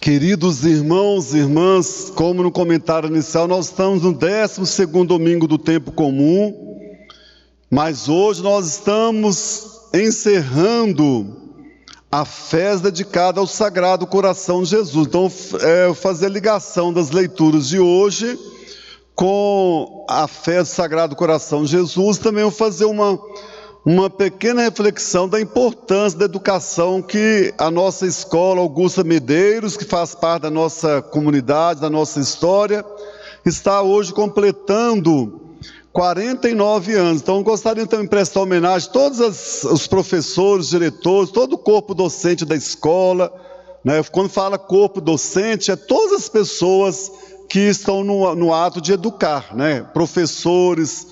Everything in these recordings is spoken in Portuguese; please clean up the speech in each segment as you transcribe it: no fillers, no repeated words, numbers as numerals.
Queridos irmãos e irmãs, como no comentário inicial, nós estamos no 12º domingo do tempo comum, mas hoje nós estamos encerrando a festa dedicada ao Sagrado Coração de Jesus. Então, eu fazer a ligação das leituras de hoje com a festa do Sagrado Coração de Jesus, também vou fazer uma pequena reflexão da importância da educação que a nossa escola Augusta Medeiros, que faz parte da nossa comunidade, da nossa história, está hoje completando 49 anos. Então, eu gostaria então de prestar homenagem a todos os professores, diretores, todo o corpo docente da escola, né? Quando fala corpo docente, é todas as pessoas que estão no ato de educar, né? Professores,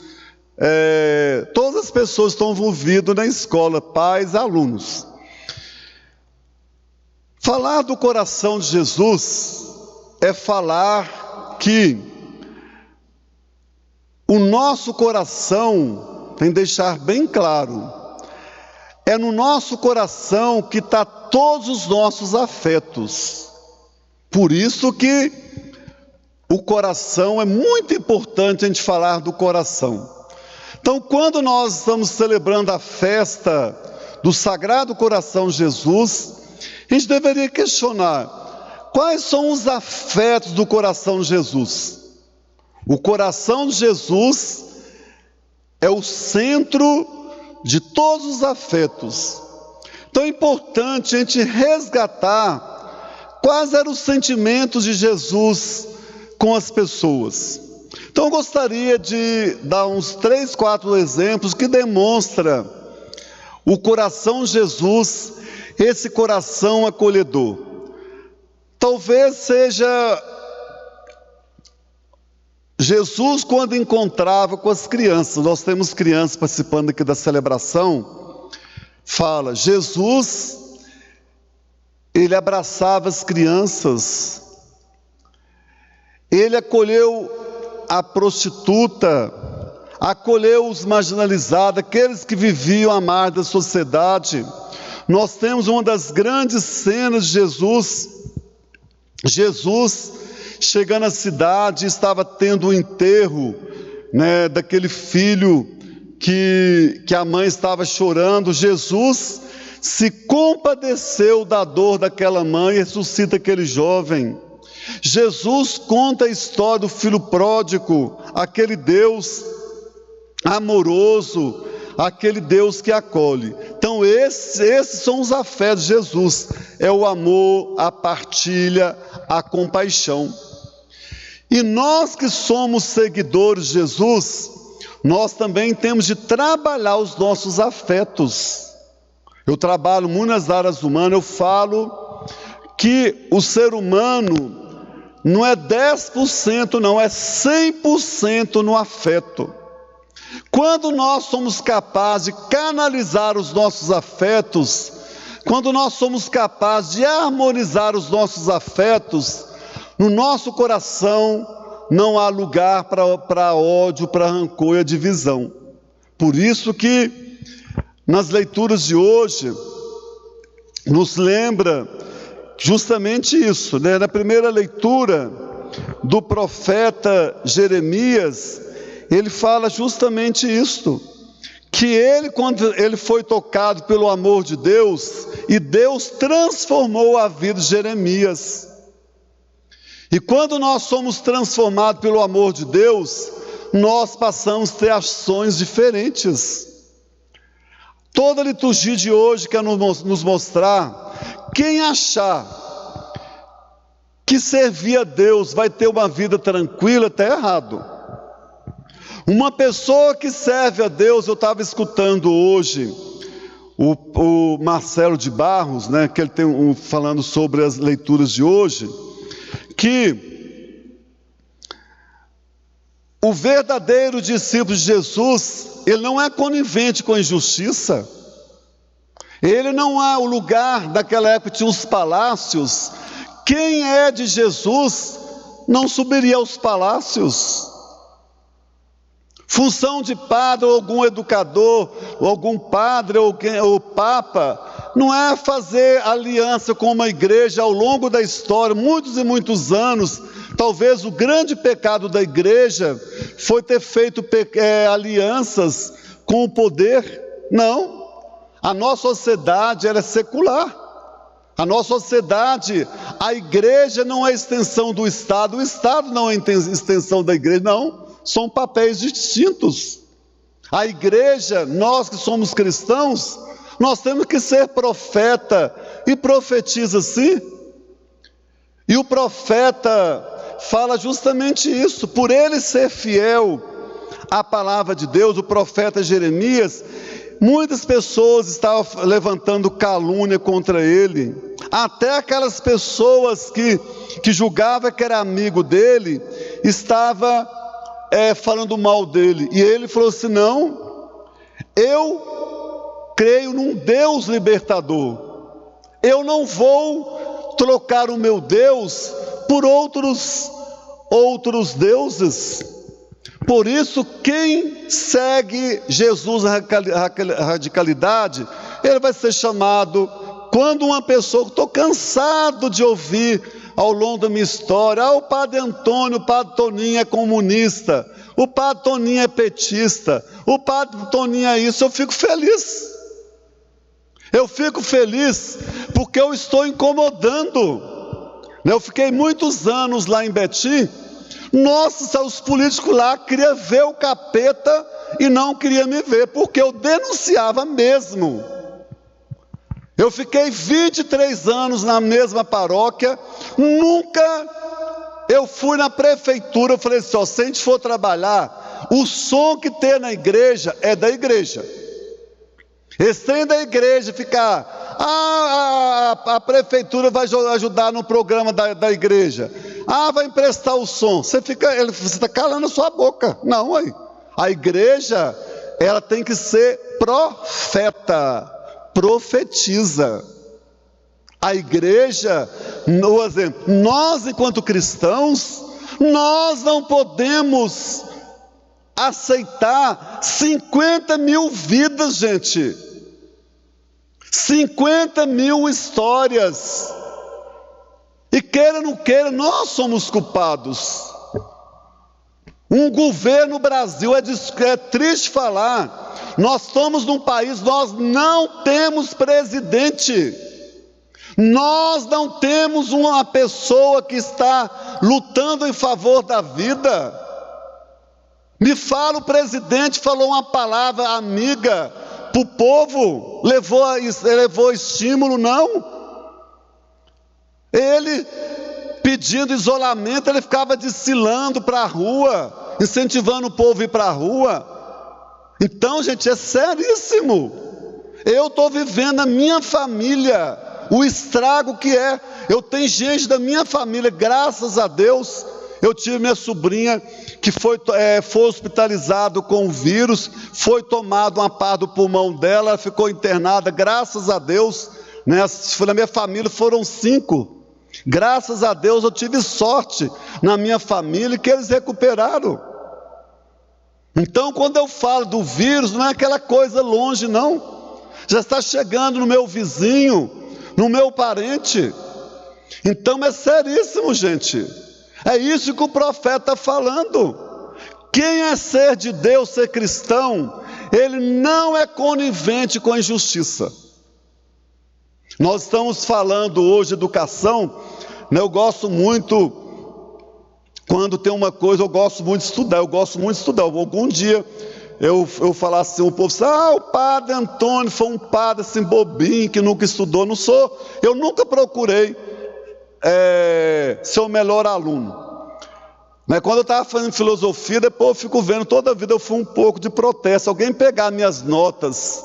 todas as pessoas que estão envolvidas na escola, pais, alunos. Falar do coração de Jesus é falar que o nosso coração, tem que deixar bem claro, é no nosso coração que está todos os nossos afetos. Por isso que o coração, é muito importante a gente falar do coração. Então, quando nós estamos celebrando a festa do Sagrado Coração de Jesus, a gente deveria questionar quais são os afetos do coração de Jesus. O coração de Jesus é o centro de todos os afetos. Então é importante a gente resgatar quais eram os sentimentos de Jesus com as pessoas. Então eu gostaria de dar uns 3, 4 exemplos que demonstram o coração de Jesus, esse coração acolhedor. Talvez seja Jesus quando encontrava com as crianças. Nós temos crianças participando aqui da celebração. Fala, Jesus, ele abraçava as crianças, ele acolheu a prostituta, acolheu os marginalizados, aqueles que viviam à margem da sociedade. Nós temos uma das grandes cenas de Jesus chegando à cidade, estava tendo o enterro, né, daquele filho que a mãe estava chorando. Jesus se compadeceu da dor daquela mãe e ressuscita aquele jovem. Jesus conta a história do filho pródigo, aquele Deus amoroso, aquele Deus que acolhe. Então esses são os afetos de Jesus, é o amor, a partilha, a compaixão. E nós que somos seguidores de Jesus, nós também temos de trabalhar os nossos afetos. Eu trabalho muito nas áreas humanas, eu falo que o ser humano não é 10%, não, é 100% no afeto. Quando nós somos capazes de canalizar os nossos afetos, quando nós somos capazes de harmonizar os nossos afetos, no nosso coração não há lugar para ódio, para rancor e a divisão. Por isso que nas leituras de hoje nos lembra justamente isso, né? Na primeira leitura do profeta Jeremias, ele fala justamente isto, que ele, quando ele foi tocado pelo amor de Deus, e Deus transformou a vida de Jeremias. E quando nós somos transformados pelo amor de Deus, nós passamos a ter ações diferentes. Toda a liturgia de hoje quer nos mostrar, quem achar que servir a Deus vai ter uma vida tranquila, está errado. Uma pessoa que serve a Deus, eu estava escutando hoje o Marcelo de Barros, né, que ele tem falando sobre as leituras de hoje, que o verdadeiro discípulo de Jesus, ele não é conivente com a injustiça. Ele não é o lugar, daquela época tinha os palácios. Quem é de Jesus não subiria aos palácios. Função de padre, ou algum educador, ou algum padre, ou papa, não é fazer aliança com uma igreja ao longo da história, muitos e muitos anos. Talvez o grande pecado da igreja foi ter feito alianças com o poder. Não, a nossa sociedade ela é secular. A nossa sociedade, a igreja não é extensão do Estado, o Estado não é extensão da igreja, não, são papéis distintos. A igreja, nós que somos cristãos, nós temos que ser profeta, e profetiza sim. E o profeta fala justamente isso, por ele ser fiel à palavra de Deus, o profeta Jeremias, muitas pessoas estavam levantando calúnia contra ele, até aquelas pessoas que julgavam que era amigo dele, estava falando mal dele, e ele falou assim: não, eu creio num Deus libertador, eu não vou trocar o meu Deus por outros deuses. Por isso, quem segue Jesus na radicalidade, ele vai ser chamado, quando uma pessoa, estou cansado de ouvir ao longo da minha história, o padre Antônio, o padre Toninho é comunista, o padre Toninho é petista, o padre Toninho é isso, eu fico feliz. Eu fico feliz porque eu estou incomodando. Eu fiquei muitos anos lá em Betim. Nossa, os políticos lá queriam ver o capeta e não queriam me ver, porque eu denunciava mesmo. Eu fiquei 23 anos na mesma paróquia, nunca eu fui na prefeitura. Eu falei assim: se a gente for trabalhar, o som que tem na igreja é da igreja. Esse trem da igreja ficar, a prefeitura vai ajudar no programa da igreja, vai emprestar o som, você está calando a sua boca. Não, a igreja, ela tem que ser profeta, profetiza. A igreja, no exemplo, nós enquanto cristãos, nós não podemos aceitar 50 mil vidas, gente. 50 mil histórias. E queira ou não queira, nós somos culpados. Um governo Brasil, é triste falar, nós estamos num país, nós não temos presidente. Nós não temos uma pessoa que está lutando em favor da vida. Me fala, o presidente falou uma palavra amiga para o povo, levou estímulo? Não. Ele, pedindo isolamento, ele ficava desfilando para a rua, incentivando o povo a ir para a rua. Então, gente, é seríssimo. Eu estou vivendo a minha família, o estrago que é. Eu tenho gente da minha família, graças a Deus. Eu tive minha sobrinha que foi hospitalizado com o vírus, foi tomado uma parte do pulmão dela, ela ficou internada, graças a Deus, né? Na minha família foram 5. Graças a Deus eu tive sorte na minha família que eles recuperaram. Então, quando eu falo do vírus, não é aquela coisa longe, não. Já está chegando no meu vizinho, no meu parente. Então é seríssimo, gente. É isso que o profeta está falando. Quem é ser de Deus, ser cristão, ele não é conivente com a injustiça. Nós estamos falando hoje de educação, né? Eu gosto muito, quando tem uma coisa, eu gosto muito de estudar. Algum dia eu falar assim, o povo diz: o padre Antônio foi um padre assim bobinho, que nunca estudou. Não sou, eu nunca procurei ser o melhor aluno. Mas quando eu estava fazendo filosofia, depois eu fico vendo, toda a vida eu fui um pouco de protesto. Alguém pegar minhas notas,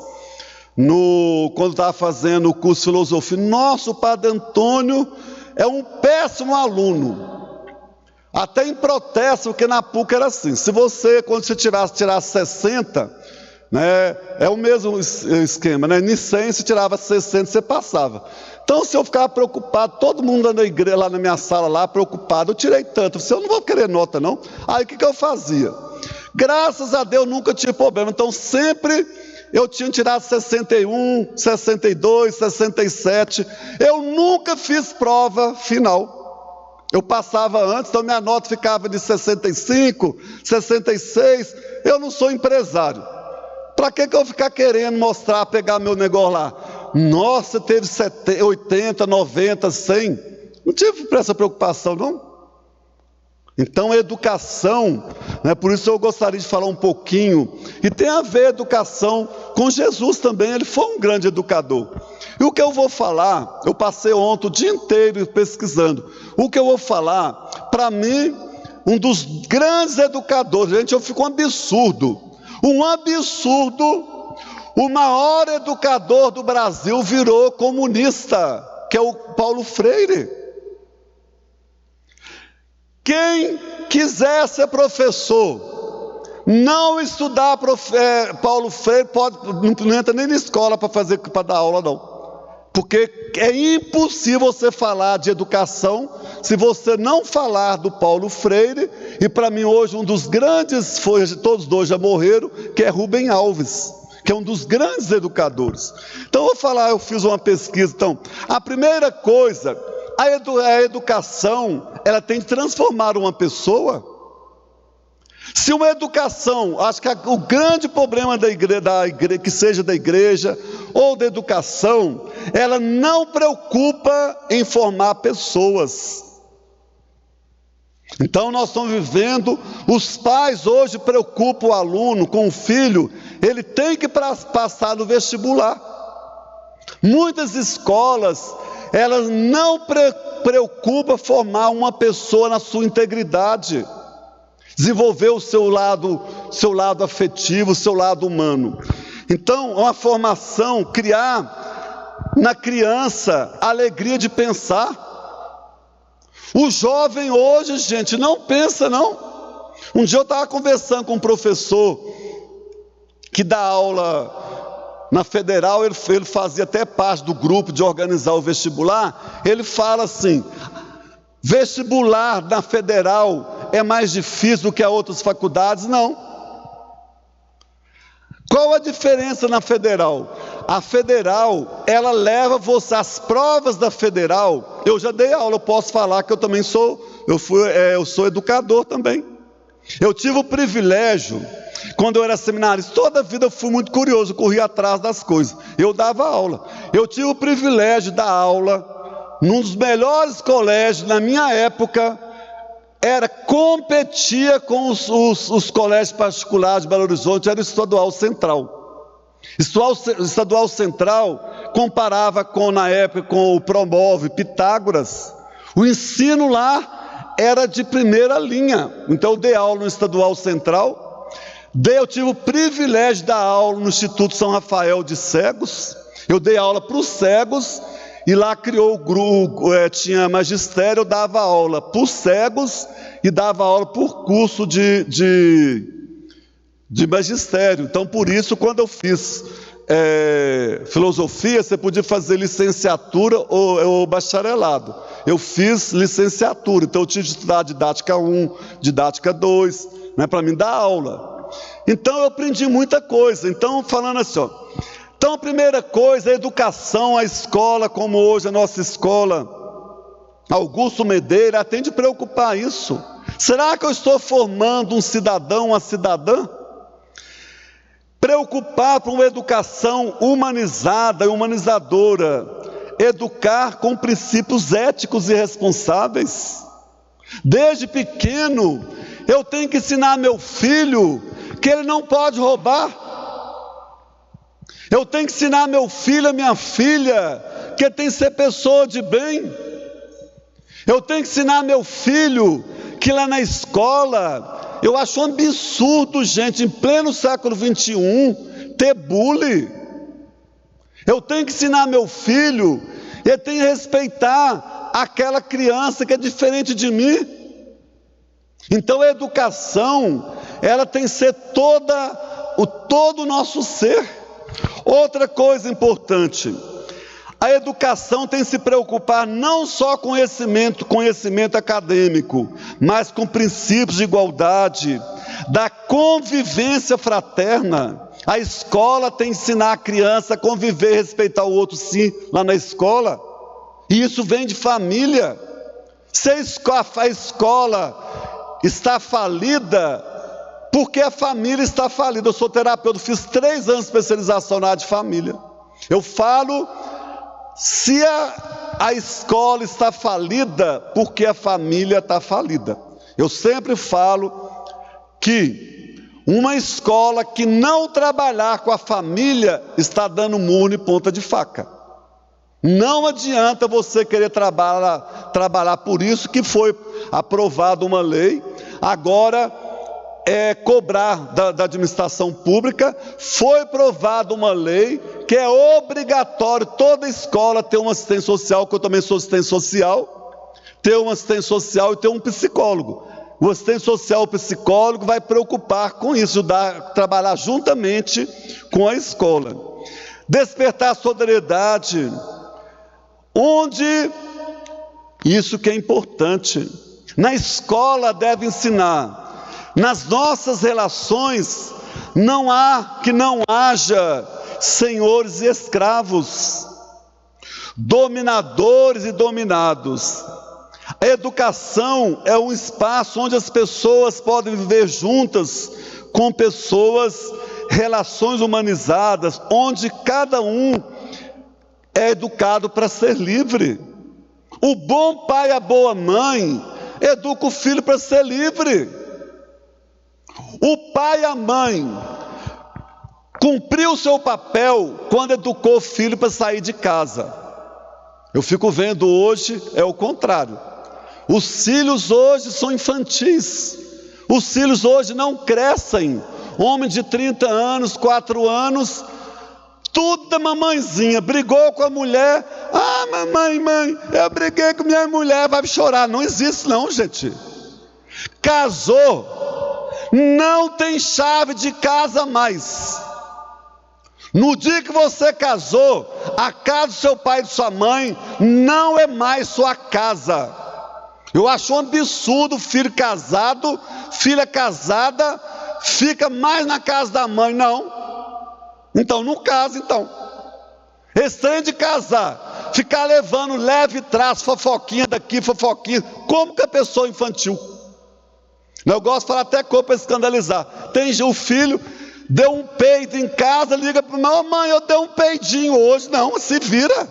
quando estava fazendo o curso de filosofia, nossa, o padre Antônio é um péssimo aluno. Até em protesto, porque na PUC era assim, quando você tirasse 60, né, é o mesmo esquema, né? Em 100, se tirava 60, você passava. Então, se eu ficava preocupado, todo mundo na igreja, lá na minha sala, lá, preocupado, eu tirei tanto, eu não vou querer nota, não. Aí, o que eu fazia? Graças a Deus, nunca tive problema. Então, sempre eu tinha tirado 61, 62, 67. Eu nunca fiz prova final. Eu passava antes, então minha nota ficava de 65, 66. Eu não sou empresário. Para que eu vou ficar querendo mostrar, pegar meu negócio lá? Nossa, teve 70, 80, 90, 100. Não tive essa preocupação, não. Então, educação, né, por isso eu gostaria de falar um pouquinho, e tem a ver educação com Jesus também, ele foi um grande educador. E o que eu vou falar, eu passei ontem o dia inteiro pesquisando, o que eu vou falar, para mim, um dos grandes educadores, gente, eu fico um absurdo, o maior educador do Brasil virou comunista, que é o Paulo Freire. Quem quiser ser professor, não estudar Paulo Freire, não entra nem na escola para dar aula, não. Porque é impossível você falar de educação se você não falar do Paulo Freire. E para mim hoje um dos grandes, todos dois já morreram, que é Rubem Alves, que é um dos grandes educadores. Então eu vou falar, eu fiz uma pesquisa. Então, a primeira coisa, a educação, ela tem que transformar uma pessoa. Se uma educação, acho que o grande problema da igreja, que seja da igreja ou da educação, ela não preocupa em formar pessoas. Então nós estamos vivendo, os pais hoje preocupam o aluno com o filho, ele tem que passar no vestibular. Muitas escolas, elas não preocupam formar uma pessoa na sua integridade, desenvolver o seu lado afetivo, o seu lado humano. Então, uma formação, criar na criança a alegria de pensar. O jovem hoje, gente, não pensa, não. Um dia eu estava conversando com um professor que dá aula na Federal, ele fazia até parte do grupo de organizar o vestibular. Ele fala assim: vestibular na Federal é mais difícil do que a outras faculdades? Não. Qual a diferença na Federal? A Federal, ela leva você, as provas da Federal, eu já dei aula, eu posso falar que eu também sou educador também. Eu tive o privilégio, quando eu era seminarista, toda a vida eu fui muito curioso, corria atrás das coisas, eu dava aula. Eu tive o privilégio de dar aula num dos melhores colégios, na minha época, competia com os colégios particulares de Belo Horizonte, era o Estadual Central. Estadual Central comparava na época com o Promove, Pitágoras. O ensino lá era de primeira linha. Então eu dei aula no Estadual Central, eu tive o privilégio de dar aula no Instituto São Rafael de Cegos. Eu dei aula para os cegos, e lá criou o grupo, tinha magistério, eu dava aula para os cegos e dava aula por curso de magistério. Então, por isso, quando eu fiz filosofia, você podia fazer licenciatura ou bacharelado. Eu fiz licenciatura, então eu tive de estudar didática 1, didática 2, né, para mim dar aula. Então, eu aprendi muita coisa. Então, falando assim, ó. Então, a primeira coisa, a educação, a escola, como hoje a nossa escola, Augusto Medeira, ela tem de preocupar isso. Será que eu estou formando um cidadão, uma cidadã? Preocupar por uma educação humanizada e humanizadora, educar com princípios éticos e responsáveis. Desde pequeno, eu tenho que ensinar meu filho que ele não pode roubar. Eu tenho que ensinar meu filho, a minha filha, que tem que ser pessoa de bem. Eu tenho que ensinar meu filho que lá na escola, eu acho um absurdo, gente, em pleno século XXI, ter bullying. Eu tenho que ensinar meu filho, ele tem que respeitar aquela criança que é diferente de mim. Então a educação, ela tem que ser todo o nosso ser. Outra coisa importante, a educação tem que se preocupar não só com conhecimento acadêmico, mas com princípios de igualdade, da convivência fraterna. A escola tem que ensinar a criança a conviver, respeitar o outro, sim, lá na escola. E isso vem de família. Se a escola está falida, porque a família está falida. Eu sou terapeuta, fiz 3 anos de especialização na área de família. Eu falo, se a escola está falida, porque a família está falida. Eu sempre falo que uma escola que não trabalhar com a família está dando murro em ponta de faca. Não adianta você querer trabalhar por isso que foi aprovada uma lei, agora cobrar da administração pública. Foi aprovada uma lei que é obrigatório toda escola ter uma assistente social, que eu também sou assistente social, ter uma assistente social e ter um psicólogo. O assistente social, o psicólogo, vai preocupar com isso, trabalhar juntamente com a escola. Despertar a solidariedade, onde, isso que é importante, na escola deve ensinar, nas nossas relações, não haja senhores e escravos, dominadores e dominados. A educação é um espaço onde as pessoas podem viver juntas com pessoas, relações humanizadas, onde cada um é educado para ser livre. O bom pai e a boa mãe educa o filho para ser livre. O pai e a mãe cumpriu o seu papel quando educou o filho para sair de casa. Eu fico vendo hoje, é o contrário. Os filhos hoje são infantis. Os filhos hoje não crescem. Homem de 30 anos, 4 anos, tudo da mamãezinha. Brigou com a mulher. Ah, mãe, eu briguei com minha mulher, vai chorar. Não existe não, gente. Casou, não tem chave de casa mais. No dia que você casou, a casa do seu pai e de sua mãe não é mais sua casa. Eu acho um absurdo o filho casado, filha casada, fica mais na casa da mãe. Não. Então não casa, então. Esse trem de casar, ficar levando leve e traz, fofoquinha daqui, fofoquinha. Como que a pessoa é infantil? Eu gosto de falar até coisa para escandalizar. Tem o filho, deu um peido em casa, liga para a mãe, eu dei um peidinho hoje. Não, se vira.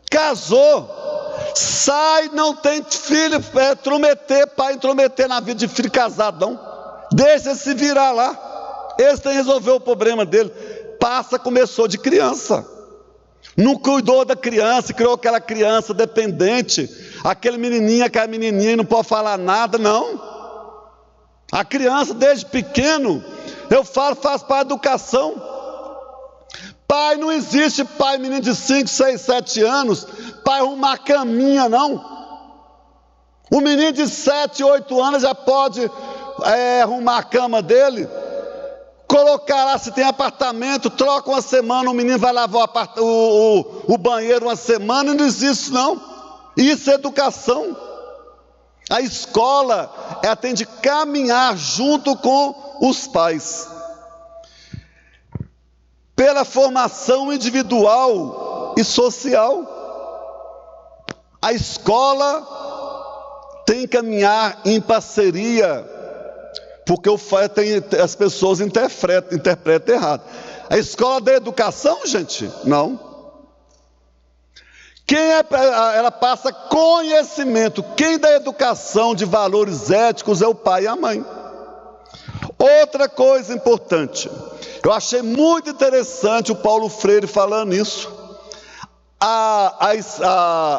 Casou. Sai, não tem filho, pai intrometer na vida de filho casado, não. Deixa ele se virar lá. Esse tem que resolver o problema dele. Começou de criança. Não cuidou da criança, criou aquela criança dependente, aquela menininha não pode falar nada, não. A criança desde pequeno, eu falo, faz parte da educação. Pai, não existe pai, menino de 5, 6, 7 anos, pai arrumar caminha, não. O menino de 7, 8 anos já pode arrumar a cama dele, colocar lá, se tem apartamento, troca uma semana, o menino vai lavar o banheiro uma semana, não existe não. Isso é educação. A escola tem de caminhar junto com os pais. Pela formação individual e social. A escola tem que caminhar em parceria, porque as pessoas interpretam errado. A escola da educação, gente, não. Ela passa conhecimento. Quem dá educação de valores éticos é o pai e a mãe. Outra coisa importante, eu achei muito interessante o Paulo Freire falando isso.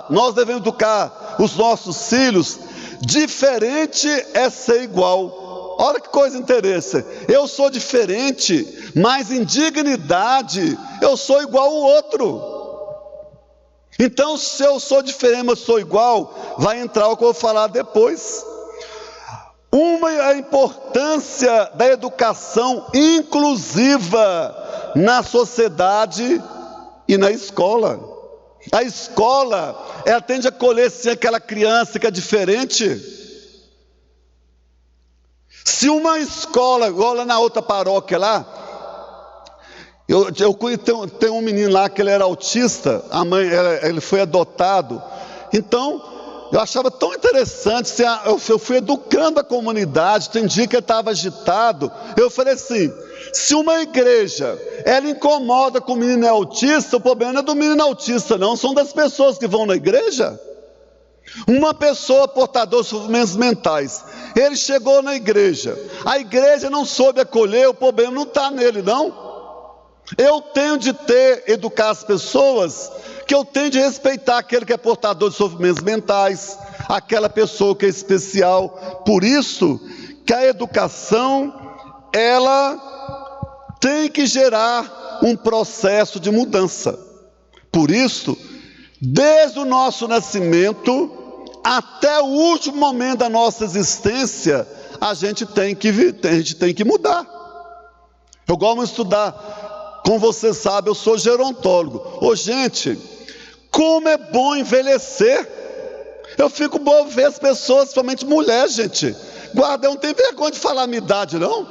Nós devemos educar os nossos filhos. Diferente é ser igual. Olha que coisa interessante. Eu sou diferente, mas em dignidade eu sou igual ao outro. Então, se eu sou diferente, mas sou igual, vai entrar o que eu vou falar depois. A importância da educação inclusiva na sociedade e na escola. A escola, ela tende a acolher sim aquela criança que é diferente. Se uma escola, igual lá na outra paróquia lá, Tem um menino lá que ele era autista, a mãe, ele foi adotado. Então, eu achava tão interessante, eu fui educando a comunidade. Tem dia que ele estava agitado, eu falei assim: se uma igreja, ela incomoda com o menino autista, o problema não é do menino autista não, são das pessoas que vão na igreja. Uma pessoa portadora de sofrimentos mentais, ele chegou na igreja, a igreja não soube acolher, o problema não está nele não. Eu tenho de educar as pessoas, que eu tenho de respeitar aquele que é portador de sofrimentos mentais, aquela pessoa que é especial. Por isso que a educação, ela tem que gerar um processo de mudança. Por isso, desde o nosso nascimento até o último momento da nossa existência, a gente tem que mudar. Eu gosto de estudar. Como você sabe, eu sou gerontólogo. Ô gente, como é bom envelhecer. Eu fico bom ver as pessoas, principalmente mulheres, gente. Guarda, eu não tenho vergonha de falar a minha idade, não.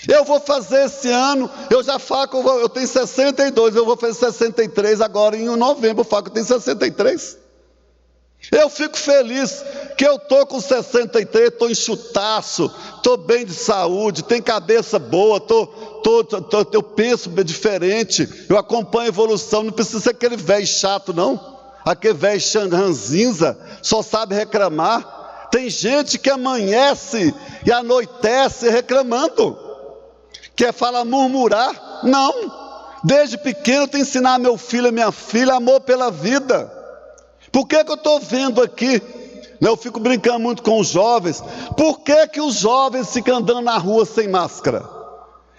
Eu vou fazer esse ano, eu já falo que eu tenho 62, eu vou fazer 63 agora em novembro, eu falo que eu tenho 63. Eu fico feliz que eu estou com 63, estou enxutaço, estou bem de saúde, tenho cabeça boa, eu penso diferente, eu acompanho a evolução. Não precisa ser aquele velho chato não, aquele velho ranzinza, só sabe reclamar. Tem gente que amanhece e anoitece reclamando, quer falar murmurar. Não, desde pequeno eu tenho que ensinar meu filho e minha filha amor pela vida. Por que eu estou vendo aqui, eu fico brincando muito com os jovens, por que os jovens ficam andando na rua sem máscara?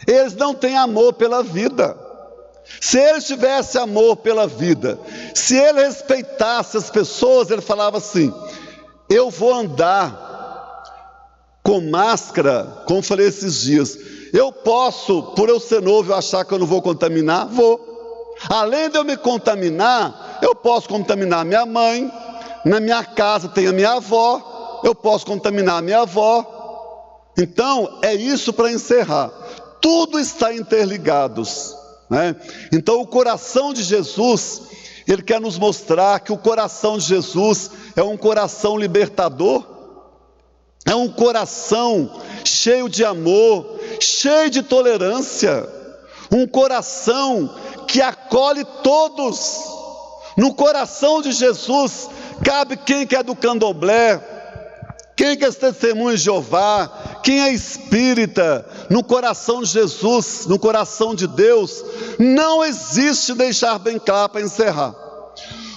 Eles não têm amor pela vida. Se eles tivessem amor pela vida, se ele respeitasse as pessoas, ele falava assim: eu vou andar com máscara, como falei esses dias, eu posso, por eu ser novo, eu achar que eu não vou contaminar? Vou. Além de eu me contaminar, eu posso contaminar minha mãe, na minha casa tem a minha avó, eu posso contaminar a minha avó. Então, é isso para encerrar. Tudo está interligados, né? Então, o coração de Jesus, ele quer nos mostrar que o coração de Jesus é um coração libertador, é um coração cheio de amor, cheio de tolerância, um coração que acolhe todos. No coração de Jesus cabe quem que é do candomblé, quem que é testemunho de Jeová, quem é espírita. No coração de Jesus, no coração de Deus, não existe, deixar bem claro para encerrar,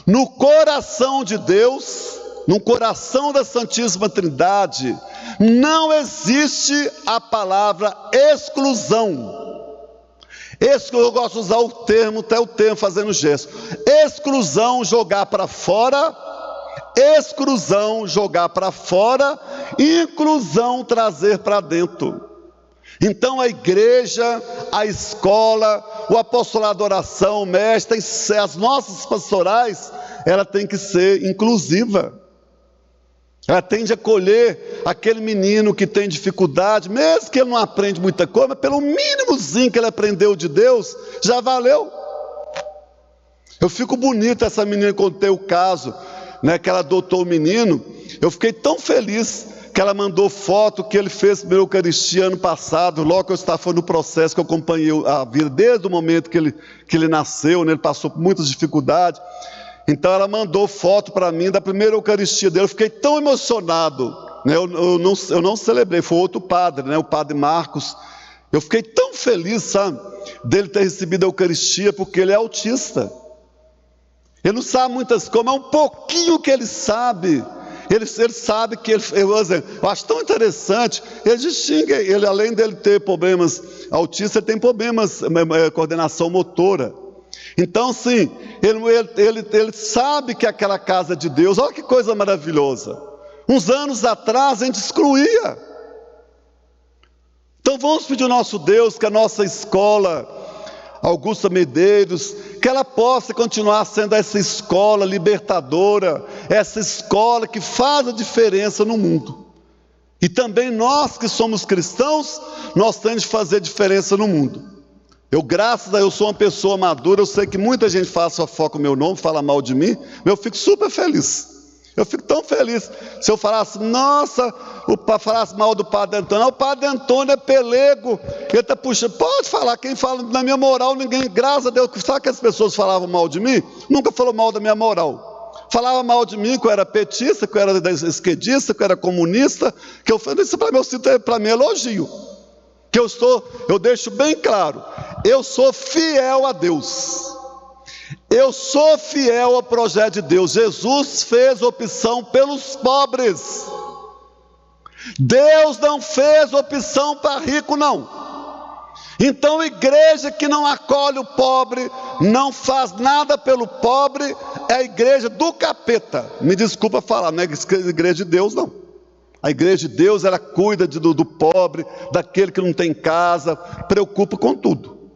no coração de Deus, no coração da Santíssima Trindade, não existe a palavra exclusão. Eu gosto de usar o termo, até o termo fazendo gesto. Exclusão, jogar para fora. Exclusão, jogar para fora. Inclusão, trazer para dentro. Então a igreja, a escola, o apostolado de oração, o mestre, as nossas pastorais, ela tem que ser inclusiva. Ela tem de acolher aquele menino que tem dificuldade, mesmo que ele não aprende muita coisa, mas pelo mínimozinho que ele aprendeu de Deus, já valeu. Eu fico bonito essa menina, contei o caso, né, que ela adotou o menino. Eu fiquei tão feliz que ela mandou foto que ele fez para a Eucaristia ano passado, logo que eu estava no processo, que eu acompanhei a vida desde o momento que ele nasceu, né, ele passou por muitas dificuldades. Então ela mandou foto para mim da primeira Eucaristia dele. Eu fiquei tão emocionado, né? Eu não celebrei, foi outro padre, né? O padre Marcos. Eu fiquei tão feliz, sabe, dele ter recebido a Eucaristia, porque ele é autista. Ele não sabe muitas coisas, mas um pouquinho que ele sabe, ele sabe que eu acho tão interessante. Ele distingue, ele, além dele ter problemas autistas, ele tem problemas coordenação motora. Então sim, ele sabe que aquela casa de Deus, olha que coisa maravilhosa. Uns anos atrás a gente excluía. Então vamos pedir ao nosso Deus que a nossa escola Augusta Medeiros, que ela possa continuar sendo essa escola libertadora, essa escola que faz a diferença no mundo. E também nós que somos cristãos, nós temos de fazer diferença no mundo. Graças a Deus, sou uma pessoa madura. Eu sei que muita gente faz fofoca com o meu nome, fala mal de mim, mas eu fico super feliz. Eu fico tão feliz. Se eu falasse, nossa, falasse mal do Padre Antônio, o Padre Antônio é pelego, ele está puxando. Pode falar, quem fala na minha moral, ninguém, graças a Deus, sabe que as pessoas falavam mal de mim? Nunca falou mal da minha moral. Falava mal de mim, que eu era petista, que eu era esquerdista, que eu era comunista, que eu falei, isso para mim é elogio. Que eu deixo bem claro, eu sou fiel a Deus. Eu sou fiel ao projeto de Deus. Jesus fez opção pelos pobres. Deus não fez opção para rico, não. Então, igreja que não acolhe o pobre, não faz nada pelo pobre, é a igreja do capeta. Me desculpa falar, não é igreja de Deus, não. A igreja de Deus, ela cuida do pobre, daquele que não tem casa, preocupa com tudo.